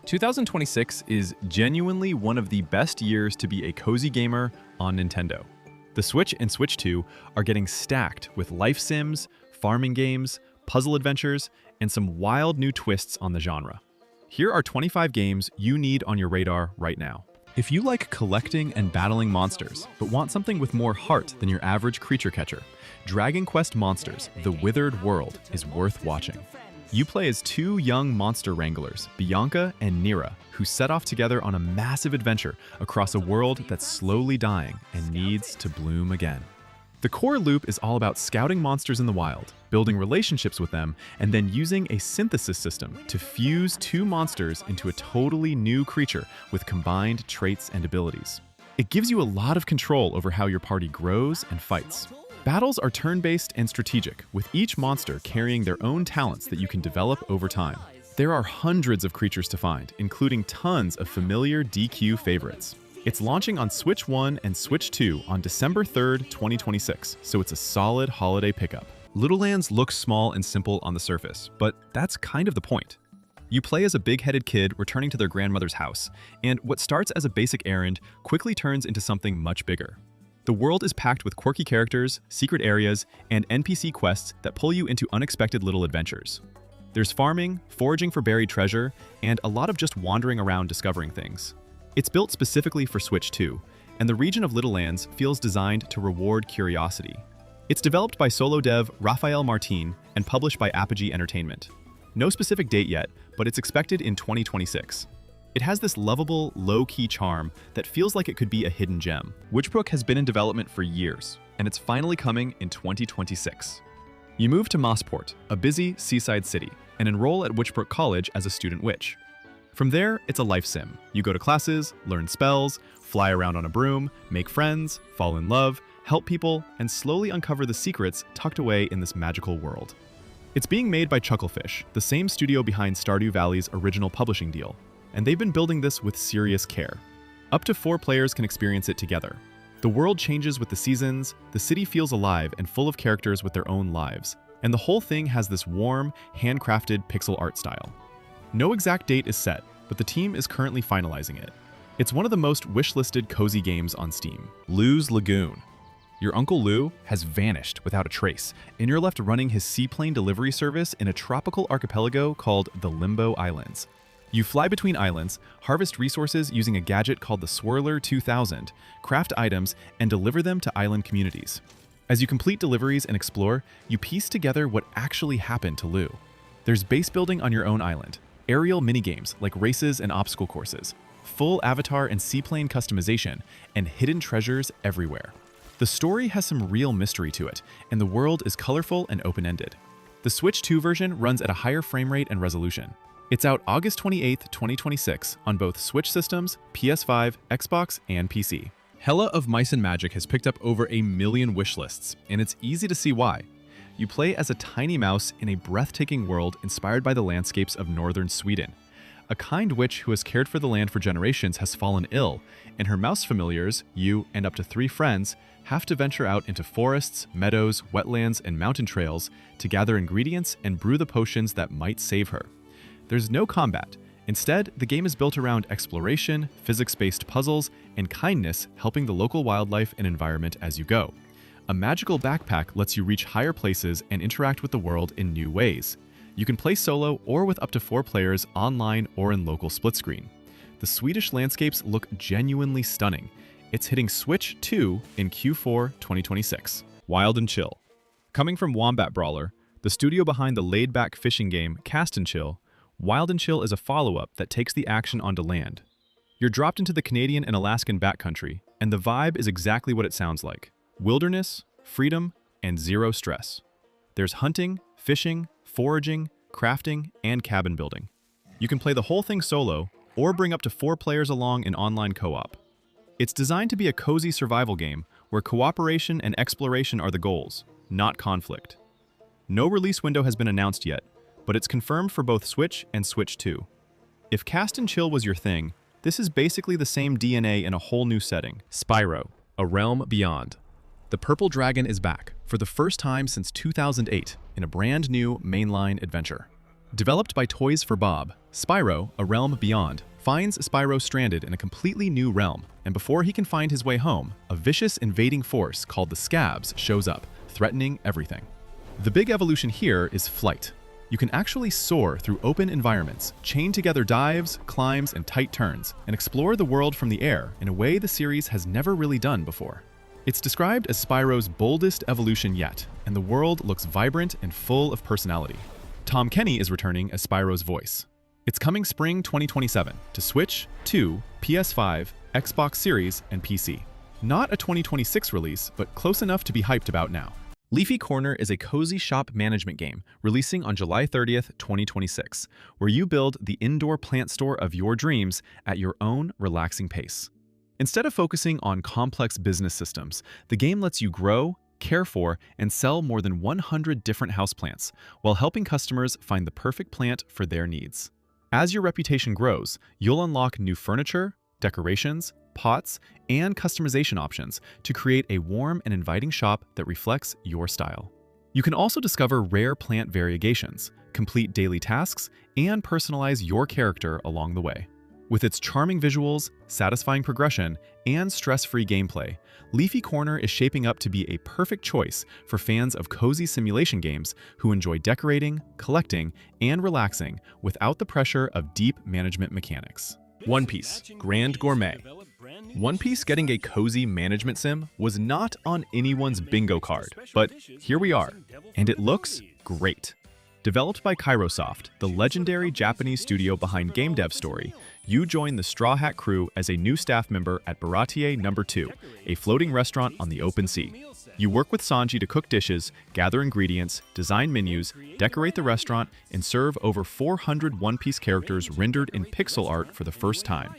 2026 is genuinely one of the best years to be a cozy gamer on Nintendo. The Switch and Switch 2 are getting stacked with life sims, farming games, puzzle adventures, and some wild new twists on the genre. Here are 25 games you need on your radar right now. If you like collecting and battling monsters, but want something with more heart than your average creature catcher, Dragon Quest Monsters: The Withered World is worth watching. You play as two young monster wranglers, Bianca and Nira, who set off together on a massive adventure across a world that's slowly dying and needs to bloom again. The core loop is all about scouting monsters in the wild, building relationships with them, and then using a synthesis system to fuse two monsters into a totally new creature with combined traits and abilities. It gives you a lot of control over how your party grows and fights. Battles are turn-based and strategic, with each monster carrying their own talents that you can develop over time. There are hundreds of creatures to find, including tons of familiar DQ favorites. It's launching on Switch 1 and Switch 2 on December 3rd, 2026, so it's a solid holiday pickup. Littlelands looks small and simple on the surface, but that's kind of the point. You play as a big-headed kid returning to their grandmother's house, and what starts as a basic errand quickly turns into something much bigger. The world is packed with quirky characters, secret areas, and NPC quests that pull you into unexpected little adventures. There's farming, foraging for buried treasure, and a lot of just wandering around discovering things. It's built specifically for Switch 2, and the region of Littlelands feels designed to reward curiosity. It's developed by solo dev Rafael Martin and published by Apogee Entertainment. No specific date yet, but it's expected in 2026. It has this lovable, low-key charm that feels like it could be a hidden gem. Witchbrook has been in development for years, and it's finally coming in 2026. You move to Mossport, a busy seaside city, and enroll at Witchbrook College as a student witch. From there, it's a life sim. You go to classes, learn spells, fly around on a broom, make friends, fall in love, help people, and slowly uncover the secrets tucked away in this magical world. It's being made by Chucklefish, the same studio behind Stardew Valley's original publishing deal, and they've been building this with serious care. Up to 4 players can experience it together. The world changes with the seasons, the city feels alive and full of characters with their own lives, and the whole thing has this warm, handcrafted pixel art style. No exact date is set, but the team is currently finalizing it. It's one of the most wishlisted cozy games on Steam. Lou's Lagoon. Your Uncle Lou has vanished without a trace, and you're left running his seaplane delivery service in a tropical archipelago called the Limbo Islands. You fly between islands, harvest resources using a gadget called the Swirler 2000, craft items, and deliver them to island communities. As you complete deliveries and explore, you piece together what actually happened to Lou. There's base building on your own island, aerial minigames like races and obstacle courses, full avatar and seaplane customization, and hidden treasures everywhere. The story has some real mystery to it, and the world is colorful and open-ended. The Switch 2 version runs at a higher frame rate and resolution. It's out August 28, 2026 on both Switch systems, PS5, Xbox, and PC. Hela of Mice and Magic has picked up over 1 million wishlists, and it's easy to see why. You play as a tiny mouse in a breathtaking world inspired by the landscapes of northern Sweden. A kind witch who has cared for the land for generations has fallen ill, and her mouse familiars, you and up to 3 friends, have to venture out into forests, meadows, wetlands, and mountain trails to gather ingredients and brew the potions that might save her. There's no combat. Instead, the game is built around exploration, physics-based puzzles, and kindness, helping the local wildlife and environment as you go. A magical backpack lets you reach higher places and interact with the world in new ways. You can play solo or with up to 4 players online or in local split screen. The Swedish landscapes look genuinely stunning. It's hitting Switch 2 in Q4 2026. Wild and Chill. Coming from Wombat Brawler, the studio behind the laid-back fishing game Cast and Chill, Wild and Chill is a follow-up that takes the action onto land. You're dropped into the Canadian and Alaskan backcountry, and the vibe is exactly what it sounds like. Wilderness, freedom, and zero stress. There's hunting, fishing, foraging, crafting, and cabin building. You can play the whole thing solo, or bring up to 4 players along in online co-op. It's designed to be a cozy survival game where cooperation and exploration are the goals, not conflict. No release window has been announced yet, but it's confirmed for both Switch and Switch 2. If Cast and Chill was your thing, this is basically the same DNA in a whole new setting. Spyro, A Realm Beyond. The Purple Dragon is back, for the first time since 2008, in a brand new mainline adventure. Developed by Toys for Bob, Spyro, A Realm Beyond, finds Spyro stranded in a completely new realm, and before he can find his way home, a vicious invading force called the Scabs shows up, threatening everything. The big evolution here is flight. You can actually soar through open environments, chain together dives, climbs, and tight turns, and explore the world from the air in a way the series has never really done before. It's described as Spyro's boldest evolution yet, and the world looks vibrant and full of personality. Tom Kenny is returning as Spyro's voice. It's coming spring 2027 to Switch, 2, PS5, Xbox Series, and PC. Not a 2026 release, but close enough to be hyped about now. Leafy Corner is a cozy shop management game releasing on July 30th, 2026, where you build the indoor plant store of your dreams at your own relaxing pace. Instead of focusing on complex business systems, the game lets you grow, care for, and sell more than 100 different houseplants, while helping customers find the perfect plant for their needs. As your reputation grows, you'll unlock new furniture, decorations, pots, and customization options to create a warm and inviting shop that reflects your style. You can also discover rare plant variegations, complete daily tasks, and personalize your character along the way. With its charming visuals, satisfying progression, and stress-free gameplay, Leafy Corner is shaping up to be a perfect choice for fans of cozy simulation games who enjoy decorating, collecting, and relaxing without the pressure of deep management mechanics. One Piece Grand Gourmet. One Piece getting a cozy management sim was not on anyone's bingo card, but here we are, and it looks great. Developed by Kairosoft, the legendary Japanese studio behind Game Dev Story, you join the Straw Hat crew as a new staff member at Baratier No. 2, a floating restaurant on the open sea. You work with Sanji to cook dishes, gather ingredients, design menus, decorate the restaurant, and serve over 400 One Piece characters rendered in pixel art for the first time.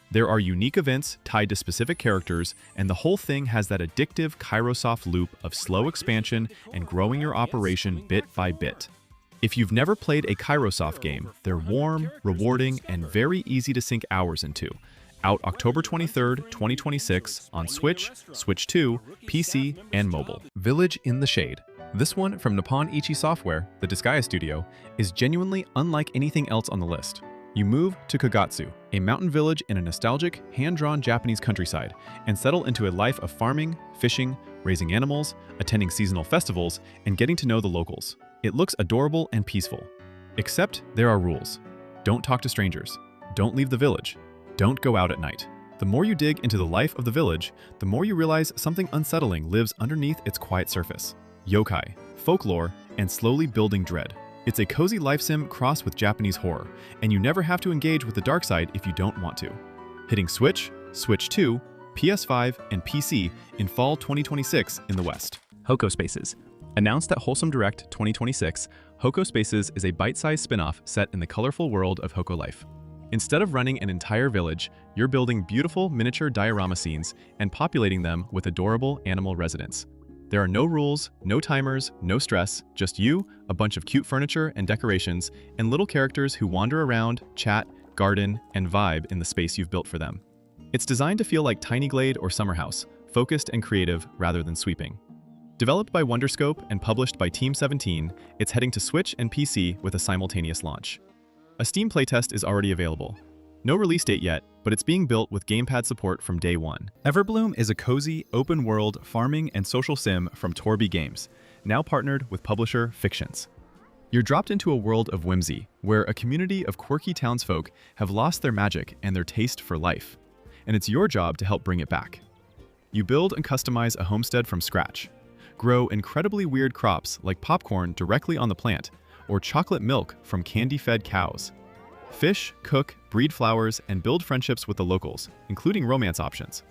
There are unique events tied to specific characters, and the whole thing has that addictive Kairosoft loop of slow expansion and growing your operation bit by bit. If you've never played a Kairosoft game, they're warm, rewarding, and very easy to sink hours into. Out October 23rd, 2026 on Switch, Switch 2, PC, and mobile. Village in the Shade. This one from Nippon Ichi Software, the Disgaea studio, is genuinely unlike anything else on the list. You move to Kagatsu, a mountain village in a nostalgic, hand-drawn Japanese countryside, and settle into a life of farming, fishing, raising animals, attending seasonal festivals, and getting to know the locals. It looks adorable and peaceful. Except there are rules. Don't talk to strangers. Don't leave the village. Don't go out at night. The more you dig into the life of the village, the more you realize something unsettling lives underneath its quiet surface. Yokai, folklore, and slowly building dread. It's a cozy life sim crossed with Japanese horror, and you never have to engage with the dark side if you don't want to. Hitting Switch, Switch 2, PS5, and PC in fall 2026 in the West. Hokko Spaces. Announced at Wholesome Direct 2026, Hokko Spaces is a bite-sized spin-off set in the colorful world of Hokko life. Instead of running an entire village, you're building beautiful miniature diorama scenes and populating them with adorable animal residents. There are no rules, no timers, no stress, just you, a bunch of cute furniture and decorations, and little characters who wander around, chat, garden, and vibe in the space you've built for them. It's designed to feel like Tiny Glade or Summer House, focused and creative rather than sweeping. Developed by Wonderscope and published by Team 17, it's heading to Switch and PC with a simultaneous launch. A Steam playtest is already available. No release date yet, but it's being built with gamepad support from day one. Everbloom is a cozy, open-world farming and social sim from Torby Games, now partnered with publisher Fictions. You're dropped into a world of whimsy, where a community of quirky townsfolk have lost their magic and their taste for life, and it's your job to help bring it back. You build and customize a homestead from scratch, grow incredibly weird crops like popcorn directly on the plant, or chocolate milk from candy-fed cows. Fish, cook, breed flowers, and build friendships with the locals, including romance options.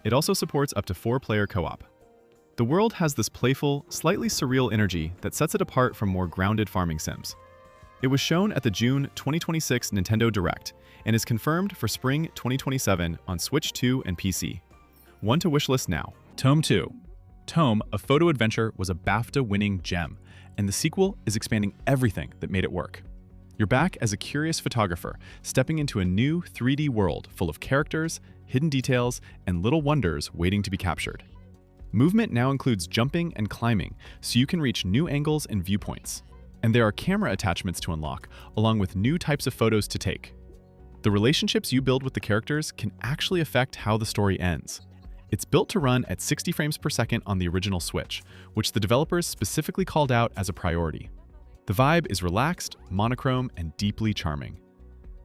It also supports up to 4-player co-op. The world has this playful, slightly surreal energy that sets it apart from more grounded farming sims. It was shown at the June 2026 Nintendo Direct and is confirmed for spring 2027 on Switch 2 and PC. One to wishlist now. TOEM 2. TOEM, a photo adventure, was a BAFTA-winning gem, and the sequel is expanding everything that made it work. You're back as a curious photographer, stepping into a new 3D world full of characters, hidden details, and little wonders waiting to be captured. Movement now includes jumping and climbing, so you can reach new angles and viewpoints. And there are camera attachments to unlock, along with new types of photos to take. The relationships you build with the characters can actually affect how the story ends. It's built to run at 60 frames per second on the original Switch, which the developers specifically called out as a priority. The vibe is relaxed, monochrome, and deeply charming.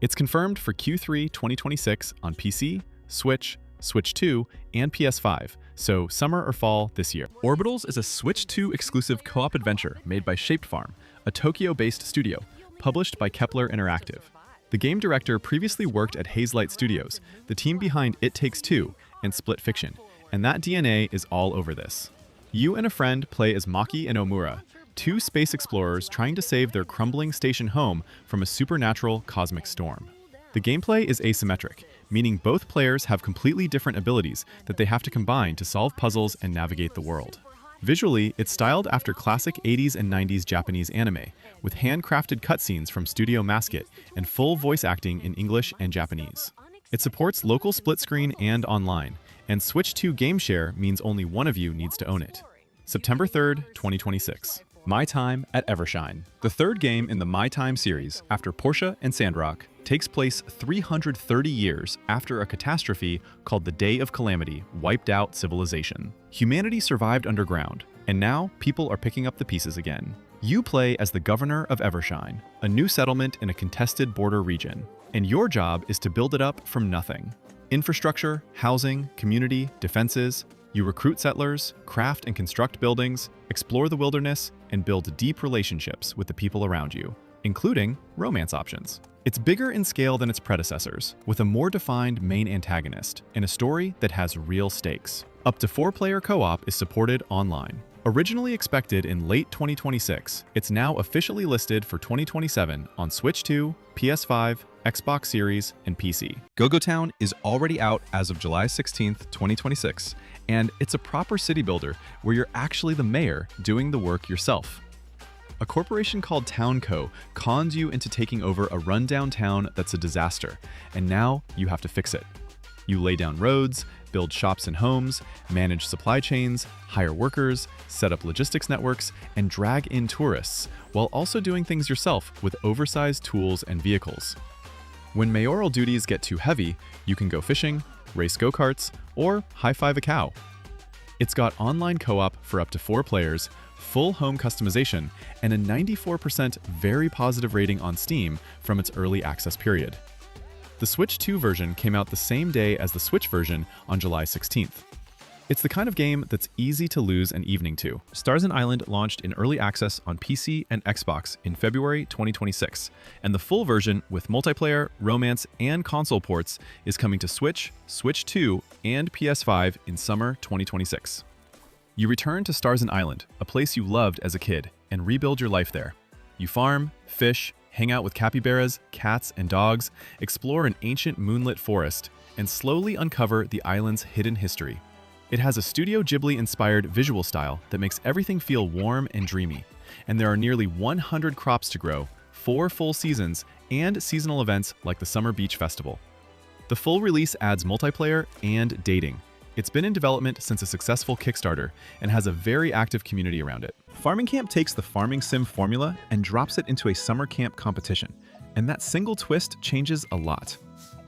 It's confirmed for Q3 2026 on PC, Switch, Switch 2, and PS5, so summer or fall this year. Orbitals is a Switch 2 exclusive co-op adventure made by Shaped Farm, a Tokyo-based studio, published by Kepler Interactive. The game director previously worked at Hazelight Studios, the team behind It Takes Two and Split Fiction, and that DNA is all over this. You and a friend play as Maki and Omura, two space explorers trying to save their crumbling station home from a supernatural cosmic storm. The gameplay is asymmetric, meaning both players have completely different abilities that they have to combine to solve puzzles and navigate the world. Visually, it's styled after classic 80s and 90s Japanese anime, with handcrafted cutscenes from Studio Masket and full voice acting in English and Japanese. It supports local split screen and online, and Switch 2 Game Share means only one of you needs to own it. September 3rd, 2026. My Time at Evershine. The third game in the My Time series, after Portia and Sandrock, takes place 330 years after a catastrophe called the Day of Calamity wiped out civilization. Humanity survived underground, and now people are picking up the pieces again. You play as the governor of Evershine, a new settlement in a contested border region, and your job is to build it up from nothing. Infrastructure, housing, community, defenses. You recruit settlers, craft and construct buildings, explore the wilderness, and build deep relationships with the people around you, including romance options. It's bigger in scale than its predecessors, with a more defined main antagonist and a story that has real stakes. Up to 4-player co-op is supported online. Originally expected in late 2026, it's now officially listed for 2027 on Switch 2, PS5, Xbox Series, and PC. Go-Go Town is already out as of July 16th, 2026, and it's a proper city builder where you're actually the mayor doing the work yourself. A corporation called TownCo conned you into taking over a rundown town that's a disaster, and now you have to fix it. You lay down roads, build shops and homes, manage supply chains, hire workers, set up logistics networks, and drag in tourists, while also doing things yourself with oversized tools and vehicles. When mayoral duties get too heavy, you can go fishing, race go-karts, or high-five a cow. It's got online co-op for up to 4 players, full home customization, and a 94% very positive rating on Steam from its early access period. The Switch 2 version came out the same day as the Switch version on July 16th. It's the kind of game that's easy to lose an evening to. Starsand Island launched in early access on PC and Xbox in February 2026, and the full version with multiplayer, romance, and console ports is coming to Switch, Switch 2, and PS5 in summer 2026. You return to Starsand Island, a place you loved as a kid, and rebuild your life there. You farm, fish, hang out with capybaras, cats, and dogs, explore an ancient moonlit forest, and slowly uncover the island's hidden history. It has a Studio Ghibli-inspired visual style that makes everything feel warm and dreamy, and there are nearly 100 crops to grow, 4 full seasons, and seasonal events like the Summer Beach Festival. The full release adds multiplayer and dating. It's been in development since a successful Kickstarter and has a very active community around it. Farming Camp takes the farming sim formula and drops it into a summer camp competition, and that single twist changes a lot.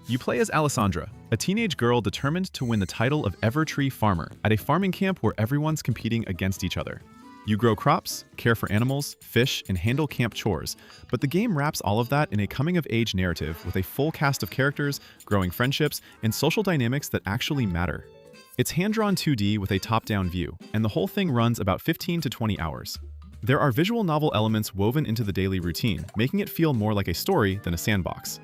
You play as Alessandra, a teenage girl determined to win the title of Evertree Farmer at a farming camp where everyone's competing against each other. You grow crops, care for animals, fish, and handle camp chores, but the game wraps all of that in a coming-of-age narrative with a full cast of characters, growing friendships, and social dynamics that actually matter. It's hand-drawn 2D with a top-down view, and the whole thing runs about 15 to 20 hours. There are visual novel elements woven into the daily routine, making it feel more like a story than a sandbox.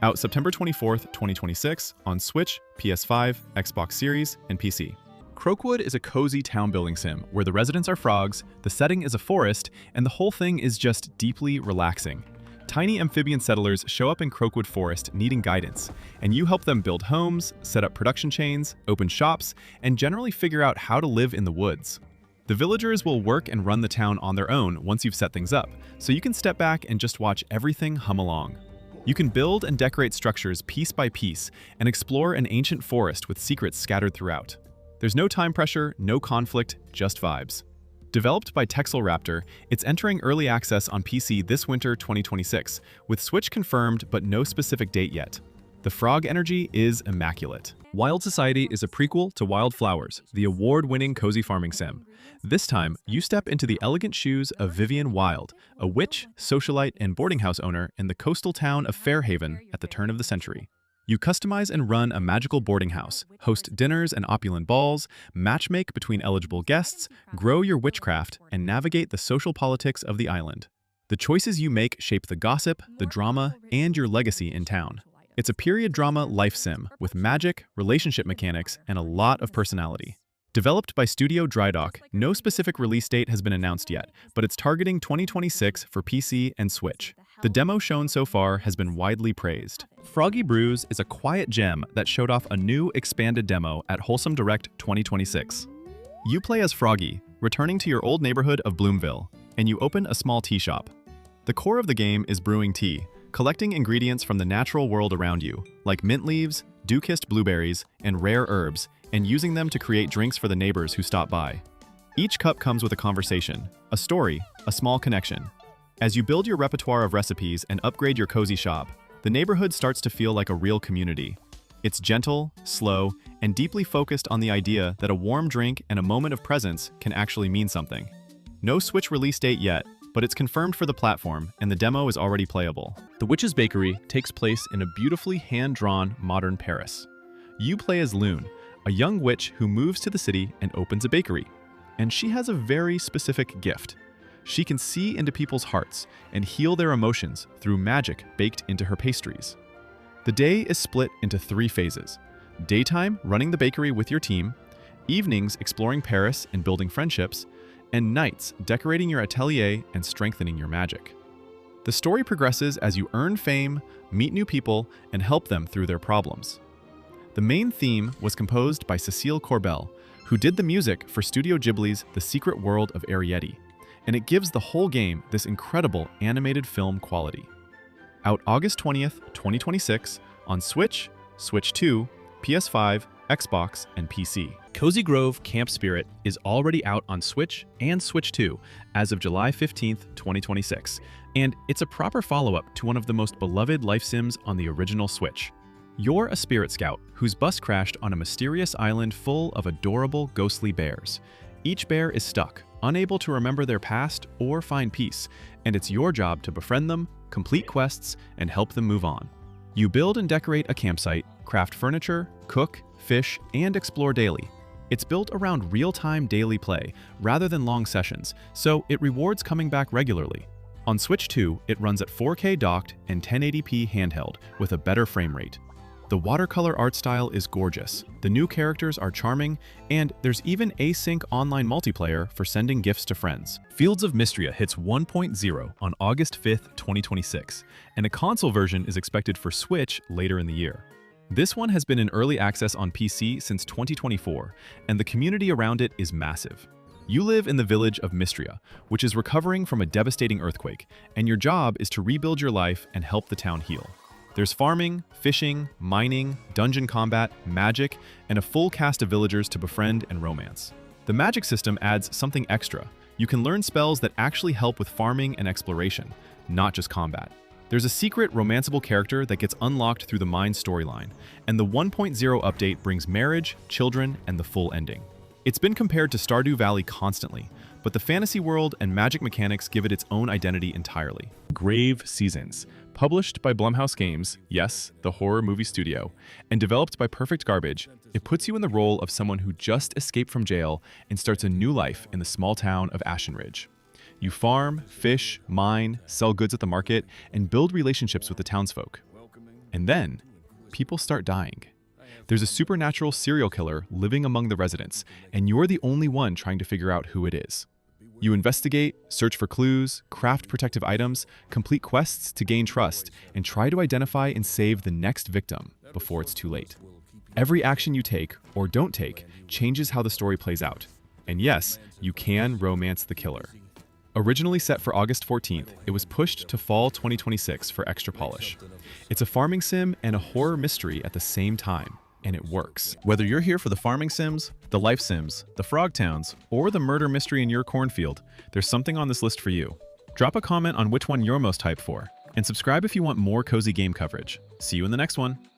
Out September 24th, 2026 on Switch, PS5, Xbox Series, and PC. Croakwood is a cozy town-building sim where the residents are frogs, the setting is a forest, and the whole thing is just deeply relaxing. Tiny amphibian settlers show up in Croakwood Forest needing guidance, and you help them build homes, set up production chains, open shops, and generally figure out how to live in the woods. The villagers will work and run the town on their own once you've set things up, so you can step back and just watch everything hum along. You can build and decorate structures piece by piece and explore an ancient forest with secrets scattered throughout. There's no time pressure, no conflict, just vibes. Developed by Texelraptor, it's entering early access on PC this winter 2026, with Switch confirmed but no specific date yet. The frog energy is immaculate. Wylde Society is a prequel to Wildflowers, the award-winning cozy farming sim. This time, you step into the elegant shoes of Vivian Wylde, a witch, socialite, and boarding house owner in the coastal town of Fairhaven at the turn of the century. You customize and run a magical boarding house, host dinners and opulent balls, matchmake between eligible guests, grow your witchcraft, and navigate the social politics of the island. The choices you make shape the gossip, the drama, and your legacy in town. It's a period drama life sim with magic, relationship mechanics, and a lot of personality. Developed by Studio Drydock, no specific release date has been announced yet, but it's targeting 2026 for PC and Switch. The demo shown so far has been widely praised. Froggy Brews is a quiet gem that showed off a new expanded demo at Wholesome Direct 2026. You play as Froggy, returning to your old neighborhood of Bloomville, and you open a small tea shop. The core of the game is brewing tea, collecting ingredients from the natural world around you, like mint leaves, dew-kissed blueberries, and rare herbs, and using them to create drinks for the neighbors who stop by. Each cup comes with a conversation, a story, a small connection. As you build your repertoire of recipes and upgrade your cozy shop, the neighborhood starts to feel like a real community. It's gentle, slow, and deeply focused on the idea that a warm drink and a moment of presence can actually mean something. No Switch release date yet, but it's confirmed for the platform, and the demo is already playable. The Witch's Bakery takes place in a beautifully hand-drawn modern Paris. You play as Loon, a young witch who moves to the city and opens a bakery. And she has a very specific gift. She can see into people's hearts and heal their emotions through magic baked into her pastries. The day is split into 3 phases. Daytime, running the bakery with your team, evenings exploring Paris and building friendships, and nights decorating your atelier and strengthening your magic. The story progresses as you earn fame, meet new people, and help them through their problems. The main theme was composed by Cecile Corbel, who did the music for Studio Ghibli's The Secret World of Arrietty, and it gives the whole game this incredible animated film quality. Out August 20th, 2026, on Switch, Switch 2, PS5, Xbox, and PC. Cozy Grove Camp Spirit is already out on Switch and Switch 2 as of July 15th, 2026, and it's a proper follow-up to one of the most beloved life sims on the original Switch. You're a spirit scout whose bus crashed on a mysterious island full of adorable ghostly bears. Each bear is stuck, unable to remember their past or find peace, and it's your job to befriend them, complete quests, and help them move on. You build and decorate a campsite, craft furniture, cook, fish, and explore daily. It's built around real-time daily play rather than long sessions, so it rewards coming back regularly. On Switch 2, it runs at 4K docked and 1080p handheld with a better frame rate. The watercolor art style is gorgeous, the new characters are charming, and there's even async online multiplayer for sending gifts to friends. Fields of Mistria hits 1.0 on August 5th, 2026, and a console version is expected for Switch later in the year. This one has been in early access on PC since 2024, and the community around it is massive. You live in the village of Mistria, which is recovering from a devastating earthquake, and your job is to rebuild your life and help the town heal. There's farming, fishing, mining, dungeon combat, magic, and a full cast of villagers to befriend and romance. The magic system adds something extra. You can learn spells that actually help with farming and exploration, not just combat. There's a secret romanceable character that gets unlocked through the Mine storyline, and the 1.0 update brings marriage, children, and the full ending. It's been compared to Stardew Valley constantly, but the fantasy world and magic mechanics give it its own identity entirely. Grave Seasons, published by Blumhouse Games, yes, the horror movie studio, and developed by Perfect Garbage, it puts you in the role of someone who just escaped from jail and starts a new life in the small town of Ashenridge. You farm, fish, mine, sell goods at the market, and build relationships with the townsfolk. And then, people start dying. There's a supernatural serial killer living among the residents, and you're the only one trying to figure out who it is. You investigate, search for clues, craft protective items, complete quests to gain trust, and try to identify and save the next victim before it's too late. Every action you take, or don't take, changes how the story plays out. And yes, you can romance the killer. Originally set for August 14th, it was pushed to fall 2026 for extra polish. It's a farming sim and a horror mystery at the same time, and it works. Whether you're here for the farming sims, the life sims, the frog towns, or the murder mystery in your cornfield, there's something on this list for you. Drop a comment on which one you're most hyped for, and subscribe if you want more cozy game coverage. See you in the next one!